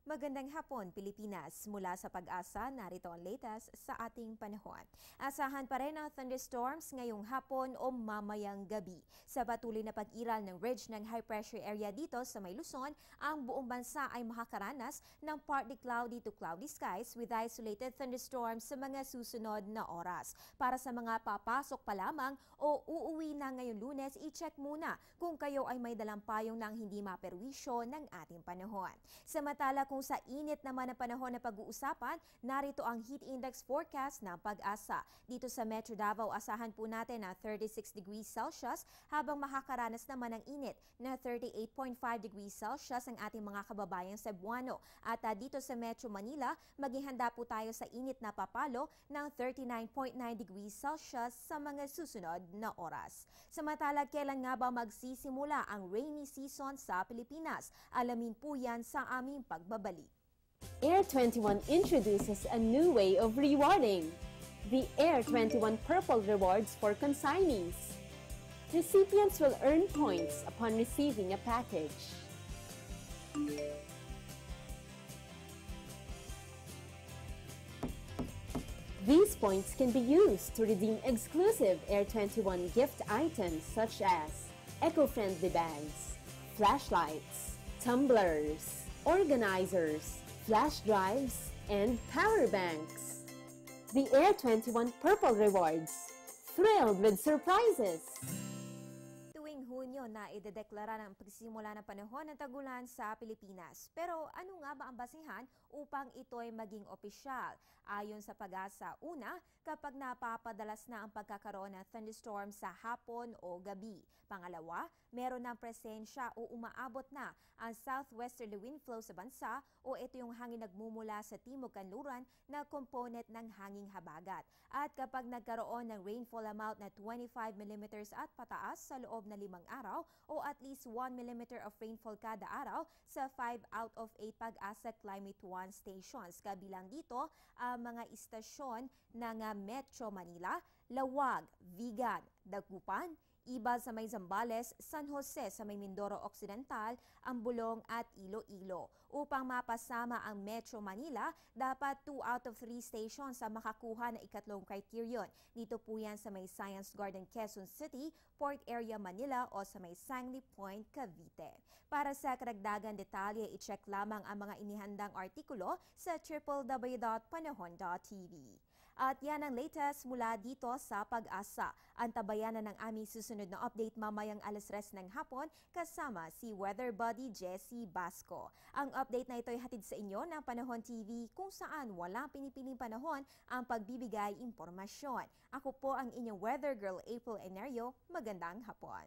Magandang hapon, Pilipinas. Mula sa Pag-asa, narito ang latest sa ating panahon. Asahan pa rin ang thunderstorms ngayong hapon o mamayang gabi. Sa patuloy na pag-iral ng ridge ng high pressure area dito sa May Luzon, ang buong bansa ay makakaranas ng partly cloudy to cloudy skies with isolated thunderstorms sa mga susunod na oras. Para sa mga papasok pa lamang o uuwi na ngayong Lunes, i-check muna kung kayo ay may dalang payong ng hindi maperwisyo ng ating panahon. Samantala, kung sa init naman na panahon na pag-uusapan, narito ang heat index forecast ng Pag-asa. Dito sa Metro Davao, asahan po natin na 36 degrees Celsius habang makakaranas naman ng init na 38.5 degrees Celsius ang ating mga kababayang Cebuano. At dito sa Metro Manila, maging handa po tayo sa init na papalo ng 39.9 degrees Celsius sa mga susunod na oras. Samantala, kailan nga ba magsisimula ang rainy season sa Pilipinas? Alamin po yan sa aming pagbabalik. Air 21 introduces a new way of rewarding. The Air 21 Purple Rewards for consignees. Recipients will earn points upon receiving a package. These points can be used to redeem exclusive Air 21 gift items such as eco-friendly bags, flashlights, tumblers, organizers, flash drives, and power banks. The Air 21 Purple Rewards. Thrilled with surprises! Tuwing Hunyo na idedeklara ng pagsisimula ng panahon ng tagulan sa Pilipinas. Pero ano nga ba ang basihan upang ito'y maging opisyal? Ayon sa Pag-asa, una, kapag napapadalas na ang pagkakaroon ng thunderstorm sa hapon o gabi. Pangalawa, meron ng presensya o umaabot na ang southwesterly wind flow sa bansa o ito yung hangin nagmumula sa timog kanluran na component ng hanging habagat. At kapag nagkaroon ng rainfall amount na 25 mm at pataas sa loob na 5 araw o at least 1 mm of rainfall kada araw sa 5 out of 8 Pag-asa Climate 1 stations. Kabilang dito ang mga istasyon ng Metro Manila, Lawag, Vigan, Dagupan, Iba sa may Zambales, San Jose sa may Mindoro Occidental, Ambulong at Iloilo. Upang mapasama ang Metro Manila, dapat 2 out of 3 stations sa makakuha ng ikatlong criterion. Dito po yan sa may Science Garden, Quezon City, Port Area, Manila o sa may Sangley Point, Cavite. Para sa karagdagan detalye, i-check lamang ang mga inihandang artikulo sa www.panahon.tv. At yan ang latest mula dito sa Pag-asa. Antabayan na ng aming susunod na update mamayang 3:00 ng hapon kasama si Weather Buddy Jessie Basco. Ang update na ito ay hatid sa inyo ng Panahon TV kung saan walang pinipiling panahon ang pagbibigay impormasyon. Ako po ang inyong Weather Girl April Enerio. Magandang hapon.